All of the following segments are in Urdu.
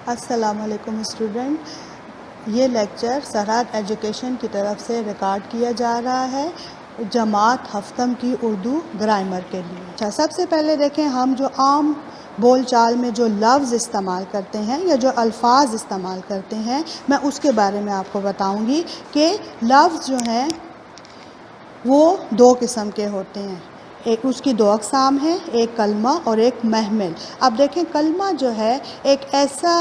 السلام علیکم اسٹوڈنٹ، یہ لیکچر سرحد ایجوکیشن کی طرف سے ریکارڈ کیا جا رہا ہے جماعت ہفتم کی اردو گرامر کے لیے۔ اچھا، سب سے پہلے دیکھیں ہم جو عام بول چال میں جو لفظ استعمال کرتے ہیں یا جو الفاظ استعمال کرتے ہیں، میں اس کے بارے میں آپ کو بتاؤں گی کہ لفظ جو ہیں وہ دو قسم کے ہوتے ہیں۔ ایک اس کی دو اقسام ہیں، ایک کلمہ اور ایک محمل۔ اب دیکھیں کلمہ جو ہے ایک ایسا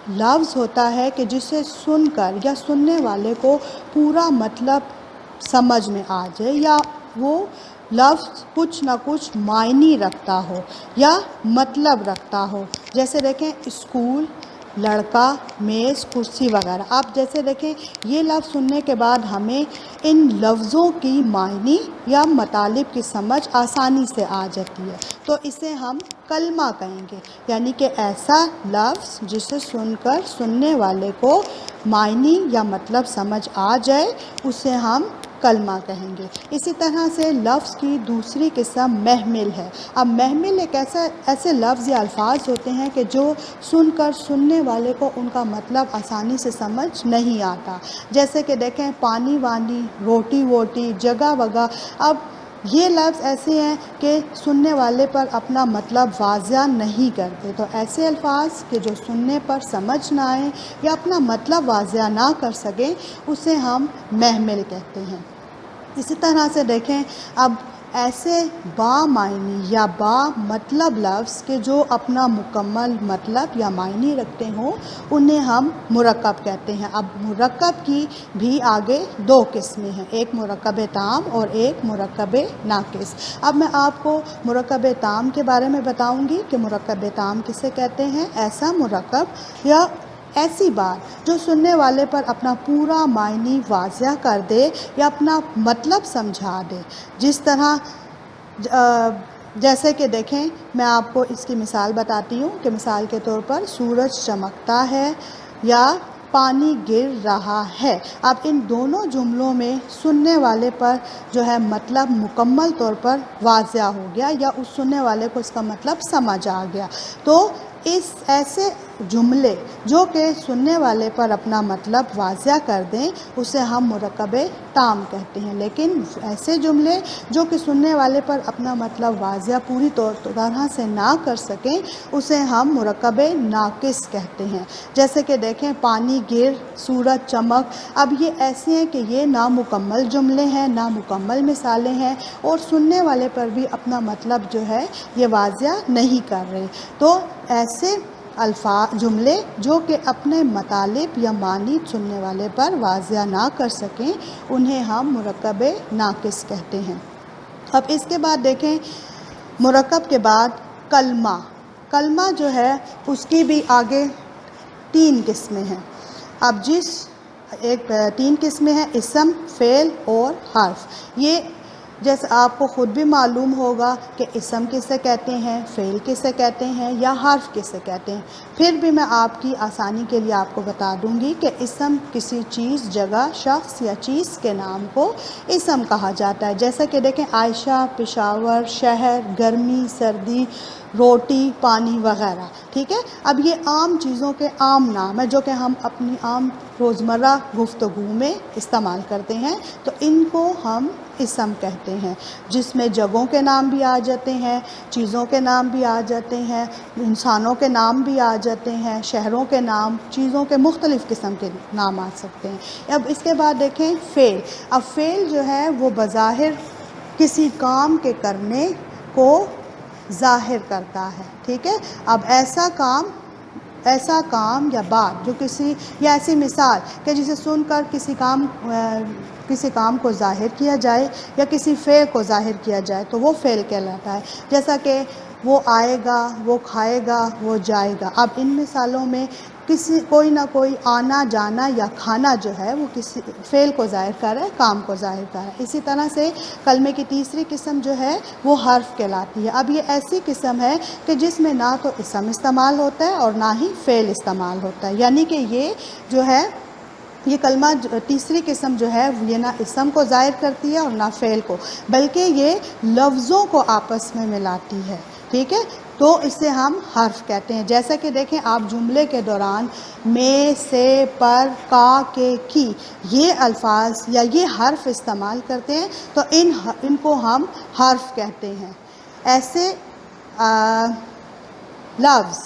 لفظ ہوتا ہے کہ جسے سن کر یا سننے والے کو پورا مطلب سمجھ میں آ جائے یا وہ لفظ کچھ نہ کچھ معنی رکھتا ہو یا مطلب رکھتا ہو۔ جیسے دیکھیں اسکول، لڑکا، میز، کرسی وغیرہ۔ آپ جیسے دیکھیں یہ لفظ سننے کے بعد ہمیں ان لفظوں کی معنی یا مطالب کی سمجھ آسانی سے آ جاتی ہے، تو اسے ہم کلمہ کہیں گے، یعنی کہ ایسا لفظ جسے سن کر سننے والے کو معنی یا مطلب سمجھ آ جائے اسے ہم کلمہ کہیں گے۔ اسی طرح سے لفظ کی دوسری قسم محمل ہے۔ اب محمل ایک ایسے لفظ یا الفاظ ہوتے ہیں کہ جو سن کر سننے والے کو ان کا مطلب آسانی سے سمجھ نہیں آتا۔ جیسے کہ دیکھیں پانی وانی، روٹی ووٹی، جگہ وگہ۔ اب یہ لفظ ایسے ہیں کہ سننے والے پر اپنا مطلب واضح نہیں کرتے، تو ایسے الفاظ کہ جو سننے پر سمجھ نہ آئیں یا اپنا مطلب واضح نہ کر سکیں اسے ہم محمل کہتے ہیں۔ اسی طرح سے دیکھیں اب ایسے با معنی یا با مطلب لفظ کہ جو اپنا مکمل مطلب یا معنی رکھتے ہوں انہیں ہم مرکب کہتے ہیں۔ اب مرکب کی بھی آگے دو قسمیں ہیں، ایک مرکب تام اور ایک مرکب ناقص۔ اب میں آپ کو مرکب تام کے بارے میں بتاؤں گی کہ مرکب تام کسے کہتے ہیں۔ ایسا مرکب یا ایسی بات جو سننے والے پر اپنا پورا معنی واضح کر دے یا اپنا مطلب سمجھا دے، جس طرح جیسے کہ دیکھیں میں آپ کو اس کی مثال بتاتی ہوں کہ مثال کے طور پر سورج چمکتا ہے یا پانی گر رہا ہے۔ اب ان دونوں جملوں میں سننے والے پر جو ہے مطلب مکمل طور پر واضح ہو گیا یا اس سننے والے کو اس کا مطلب سمجھ آ گیا، تو اس ایسے جملے جو کہ سننے والے پر اپنا مطلب واضح کر دیں اسے ہم مرکب تام کہتے ہیں، لیکن ایسے جملے جو کہ سننے والے پر اپنا مطلب واضح پوری طرح سے نہ کر سکیں اسے ہم مرکب ناقص کہتے ہیں۔ جیسے کہ دیکھیں پانی گر، سورج چمک۔ اب یہ ایسے ہیں کہ یہ نامکمل جملے ہیں، نامکمل مثالیں ہیں اور سننے والے پر بھی اپنا مطلب جو ہے یہ واضح نہیں کر رہے، تو ایسے جملے جو کہ اپنے مطالب یا معنی سننے والے پر واضح نہ کر سکیں انہیں ہم مرکب ناقص کہتے ہیں۔ اب اس کے بعد دیکھیں مرکب کے بعد کلمہ۔ کلمہ جو ہے اس کی بھی آگے تین قسمیں ہیں۔ اب تین قسمیں ہیں، اسم، فعل اور حرف۔ یہ جیسے آپ کو خود بھی معلوم ہوگا کہ اسم کسے کہتے ہیں، فعل کسے کہتے ہیں یا حرف کسے کہتے ہیں، پھر بھی میں آپ کی آسانی کے لیے آپ کو بتا دوں گی کہ اسم کسی چیز، جگہ، شخص یا چیز کے نام کو اسم کہا جاتا ہے۔ جیسا کہ دیکھیں عائشہ، پشاور، شہر، گرمی، سردی، روٹی، پانی وغیرہ، ٹھیک ہے۔ اب یہ عام چیزوں کے عام نام ہیں جو کہ ہم اپنی عام روزمرہ گفتگو میں استعمال کرتے ہیں، تو ان کو ہم اسم کہتے ہیں، جس میں جگہوں کے نام بھی آ جاتے ہیں، چیزوں کے نام بھی آ جاتے ہیں، انسانوں کے نام بھی آ جاتے ہیں، شہروں کے نام، چیزوں کے مختلف قسم کے نام آ سکتے ہیں۔ اب اس کے بعد دیکھیں فعل۔ اب فعل جو ہے وہ بظاہر کسی کام کے کرنے کو ظاہر کرتا ہے، ٹھیک ہے۔ اب ایسا کام یا بات جو یا ایسی مثال کہ جسے سن کر کسی کام کو ظاہر کیا جائے یا کسی فعل کو ظاہر کیا جائے تو وہ فعل کہلاتا ہے۔ جیسا کہ وہ آئے گا، وہ کھائے گا، وہ جائے گا۔ اب ان مثالوں میں کوئی نہ کوئی آنا، جانا یا کھانا جو ہے وہ کسی فعل کو ظاہر کر رہا ہے، کام کو ظاہر کر رہا ہے۔ اسی طرح سے کلمے کی تیسری قسم جو ہے وہ حرف کہلاتی ہے۔ اب یہ ایسی قسم ہے کہ جس میں نہ تو اسم استعمال ہوتا ہے اور نہ ہی فعل استعمال ہوتا ہے، یعنی کہ یہ کلمہ تیسری قسم جو ہے یہ نہ اسم کو ظاہر کرتی ہے اور نہ فعل کو، بلکہ یہ لفظوں کو آپس میں ملاتی ہے، ٹھیک ہے۔ تو اسے ہم حرف کہتے ہیں۔ جیسا کہ دیکھیں آپ جملے کے دوران میں، سے، پر، کا، کے، کی یہ الفاظ یا یہ حرف استعمال کرتے ہیں تو ان کو ہم حرف کہتے ہیں۔ ایسے لفظ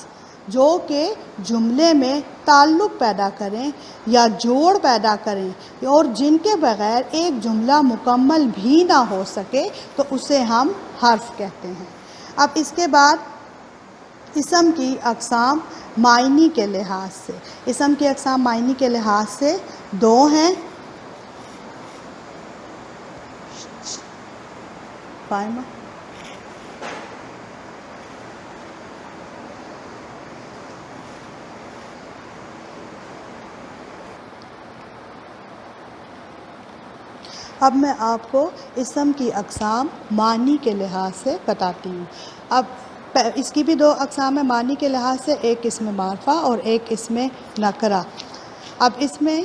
جو کہ جملے میں تعلق پیدا کریں یا جوڑ پیدا کریں اور جن کے بغیر ایک جملہ مکمل بھی نہ ہو سکے تو اسے ہم حرف کہتے ہیں۔ اب اس کے بعد اسم کی اقسام معنی کے لحاظ سے، اسم کی اقسام معنی کے لحاظ سے دو ہیں۔ فائمہ اب میں آپ کو اسم کی اقسام معنی کے لحاظ سے بتاتی ہوں۔ اب اس کی بھی دو اقسام ہیں معنی کے لحاظ سے، ایک اسم معرفہ اور ایک اسم نکرہ۔ اب اس میں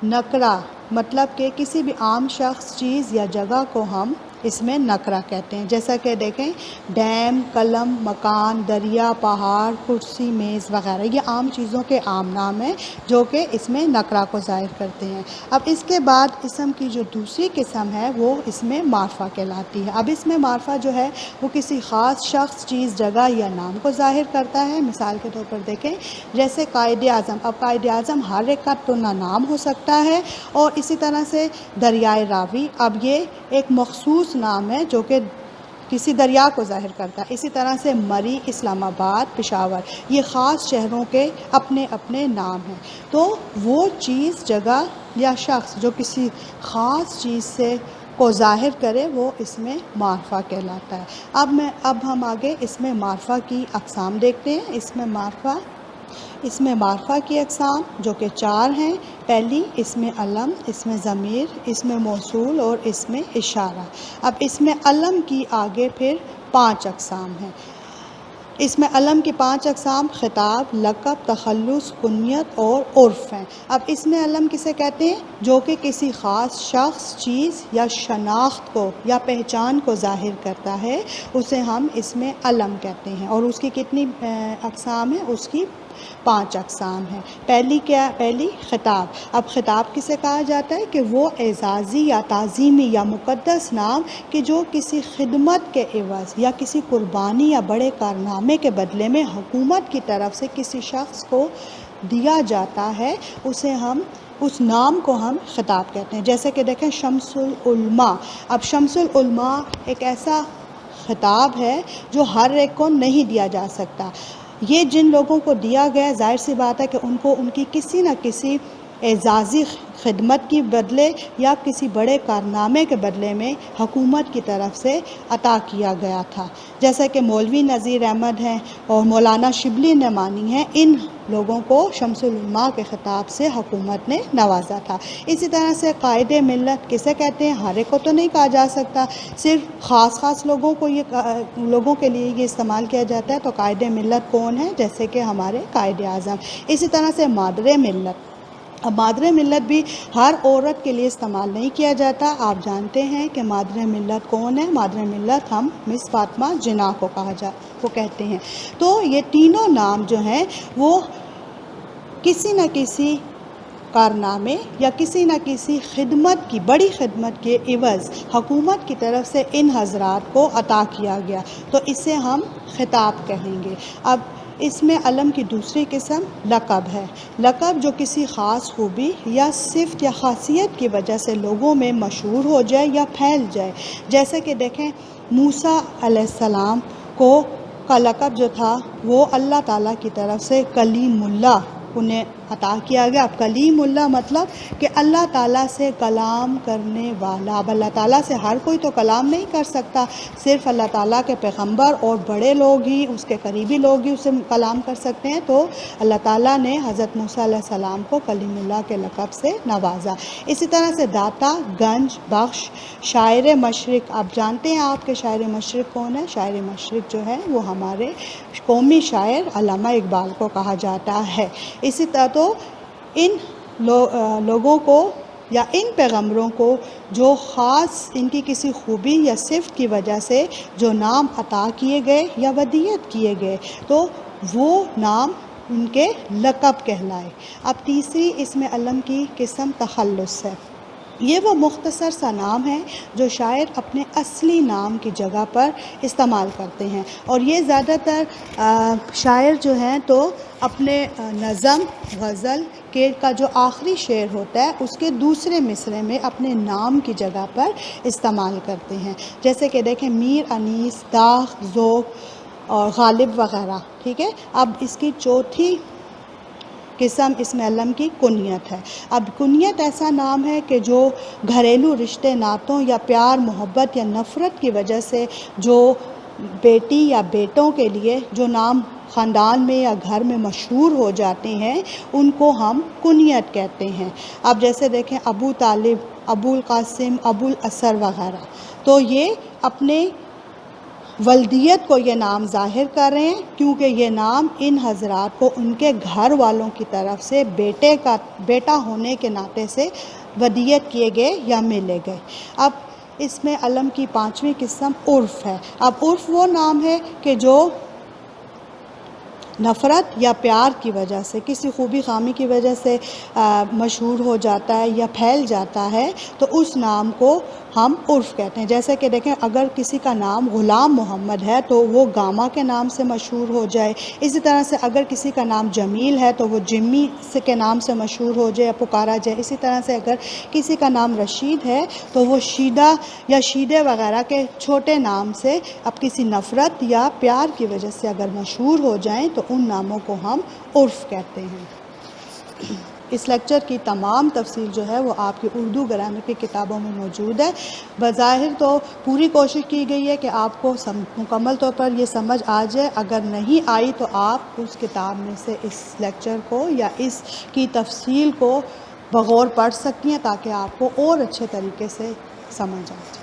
نکرہ مطلب کہ کسی بھی عام شخص، چیز یا جگہ کو ہم اس میں نکرہ کہتے ہیں۔ جیسا کہ دیکھیں ڈیم، قلم، مکان، دریا، پہاڑ، کرسی، میز وغیرہ یہ عام چیزوں کے عام نام ہیں جو کہ اس میں نکرہ کو ظاہر کرتے ہیں۔ اب اس کے بعد اسم کی جو دوسری قسم ہے وہ اسم معرفہ کہلاتی ہے۔ اب اسم معرفہ جو ہے وہ کسی خاص شخص، چیز، جگہ یا نام کو ظاہر کرتا ہے۔ مثال کے طور پر دیکھیں جیسے قائد اعظم، اب قائد اعظم ہر ایک کا تو نہ نام ہو سکتا ہے، اور اسی طرح سے دریائے راوی، اب یہ ایک مخصوص نام ہے جو کہ کسی دریا کو ظاہر کرتا ہے۔ اسی طرح سے مری، اسلام آباد، پشاور یہ خاص شہروں کے اپنے اپنے نام ہیں۔ تو وہ چیز، جگہ یا شخص جو کسی خاص چیز سے کو ظاہر کرے وہ اسم معرفہ کہلاتا ہے۔ اب ہم آگے اسم معرفہ کی اقسام دیکھتے ہیں۔ اسم معرفہ کی اقسام جو کہ چار ہیں۔ پہلی اسم علم، اسم ضمیر، اسم موصول اور اسم اشارہ۔ اب اسم علم کی آگے پھر 5 اقسام ہیں۔ اسم علم کی 5 اقسام خطاب، لقب، تخلص، کنیت اور عرف ہیں۔ اب اسم علم کسے کہتے ہیں؟ جو کہ کسی خاص شخص، چیز یا شناخت کو یا پہچان کو ظاہر کرتا ہے اسے ہم اسم علم کہتے ہیں۔ اور اس کی کتنی اقسام ہیں؟ اس کی 5 اقسام ہیں۔ پہلی خطاب۔ اب خطاب کسے کہا جاتا ہے؟ کہ وہ اعزازی یا تعظیمی یا مقدس نام کہ جو کسی خدمت کے عوض یا کسی قربانی یا بڑے کارنامے کے بدلے میں حکومت کی طرف سے کسی شخص کو دیا جاتا ہے اس نام کو ہم خطاب کہتے ہیں۔ جیسے کہ دیکھیں شمس العلماء، اب شمس العلماء ایک ایسا خطاب ہے جو ہر ایک کو نہیں دیا جا سکتا۔ یہ جن لوگوں کو دیا گیا ظاہر سی بات ہے کہ ان کو ان کی کسی نہ کسی اعزازی خدمت کی بدلے یا کسی بڑے کارنامے کے بدلے میں حکومت کی طرف سے عطا کیا گیا تھا۔ جیسا کہ مولوی نذیر احمد ہیں اور مولانا شبلی نعمانی ہیں، ان لوگوں کو شمس العلماء کے خطاب سے حکومت نے نوازا تھا۔ اسی طرح سے قائد ملت کسے کہتے ہیں؟ ہر ایک کو تو نہیں کہا جا سکتا، صرف خاص لوگوں کے لیے یہ استعمال کیا جاتا ہے۔ تو قائد ملت کون ہے؟ جیسے کہ ہمارے قائد اعظم۔ اسی طرح سے مادر ملت، اب مادر ملت بھی ہر عورت کے لیے استعمال نہیں کیا جاتا۔ آپ جانتے ہیں کہ مادر ملت کون ہے؟ مادر ملت ہم مس فاطمہ جناح کو کہتے ہیں۔ تو یہ تینوں نام جو ہیں وہ کسی نہ کسی کارنامے یا کسی نہ کسی خدمت کی، بڑی خدمت کے عوض حکومت کی طرف سے ان حضرات کو عطا کیا گیا، تو اسے ہم خطاب کہیں گے۔ اب اس میں علم کی دوسری قسم لقب ہے۔ لقب جو کسی خاص خوبی یا صفت یا خاصیت کی وجہ سے لوگوں میں مشہور ہو جائے یا پھیل جائے۔ جیسے کہ دیکھیں موسیٰ علیہ السلام کا لقب جو تھا وہ اللہ تعالیٰ کی طرف سے کلیم اللہ انہیں عطا کیا گیا۔ اب کلیم اللہ مطلب کہ اللہ تعالیٰ سے کلام کرنے والا۔ اب اللہ تعالیٰ سے ہر کوئی تو کلام نہیں کر سکتا، صرف اللہ تعالیٰ کے پیغمبر اور بڑے لوگ ہی، اس کے قریبی لوگ ہی اسے کلام کر سکتے ہیں۔ تو اللہ تعالیٰ نے حضرت موسیٰ علیہ السلام کو کلیم اللہ کے لقب سے نوازا۔ اسی طرح سے داتا، گنج، بخش، شاعر مشرق۔ اب جانتے ہیں آپ کہ شاعر مشرق کون ہے؟ شاعر مشرق جو ہے وہ ہمارے قومی شاعر علامہ اقبال کو کہا جاتا ہے۔ اسی طرح تو ان لوگوں کو یا ان پیغمبروں کو جو خاص ان کی کسی خوبی یا صفت کی وجہ سے جو نام عطا کیے گئے یا ودیت کیے گئے تو وہ نام ان کے لقب کہلائے۔ اب تیسری اس میں علم کی قسم تخلص ہے۔ یہ وہ مختصر سا نام ہے جو شاعر اپنے اصلی نام کی جگہ پر استعمال کرتے ہیں، اور یہ زیادہ تر شاعر جو ہیں تو اپنے نظم غزل کے کا جو آخری شعر ہوتا ہے اس کے دوسرے مصرعے میں اپنے نام کی جگہ پر استعمال کرتے ہیں، جیسے کہ دیکھیں میر انیس، داغ، ذوق اور غالب وغیرہ، ٹھیک ہے۔ اب اس کی چوتھی قسم اس میں علم کی کنیت ہے۔ اب کنیت ایسا نام ہے کہ جو گھریلو رشتے ناتوں یا پیار محبت یا نفرت کی وجہ سے جو بیٹی یا بیٹوں کے لیے جو نام خاندان میں یا گھر میں مشہور ہو جاتے ہیں ان کو ہم کنیت کہتے ہیں۔ اب جیسے دیکھیں ابو طالب، ابو القاسم، ابو الاسر وغیرہ، تو یہ اپنے ولدیت کو یہ نام ظاہر کر رہے ہیں کیونکہ یہ نام ان حضرات کو ان کے گھر والوں کی طرف سے بیٹا ہونے کے ناطے سے ودیت کیے گئے یا ملے گئے۔ اب اس میں علم کی پانچویں قسم عرف ہے۔ اب عرف وہ نام ہے کہ جو نفرت یا پیار کی وجہ سے کسی خوبی خامی کی وجہ سے مشہور ہو جاتا ہے یا پھیل جاتا ہے تو اس نام کو ہم عرف کہتے ہیں۔ جیسے کہ دیکھیں اگر کسی کا نام غلام محمد ہے تو وہ گاما کے نام سے مشہور ہو جائے، اسی طرح سے اگر کسی کا نام جمیل ہے تو وہ جمی کے نام سے مشہور ہو جائے یا پکارا جائے، اسی طرح سے اگر کسی کا نام رشید ہے تو وہ شیدہ یا شیدے وغیرہ کے چھوٹے نام سے اب کسی نفرت یا پیار کی وجہ سے اگر مشہور ہو جائیں تو ان ناموں کو ہم عرف کہتے ہیں۔ اس لیکچر کی تمام تفصیل جو ہے وہ آپ کی اردو گرامر کی کتابوں میں موجود ہے۔ بظاہر تو پوری کوشش کی گئی ہے کہ آپ کو مکمل طور پر یہ سمجھ آ جائے، اگر نہیں آئی تو آپ اس کتاب میں سے اس لیکچر کو یا اس کی تفصیل کو بغور پڑھ سکتی ہیں تاکہ آپ کو اور اچھے طریقے سے سمجھ آ جائے۔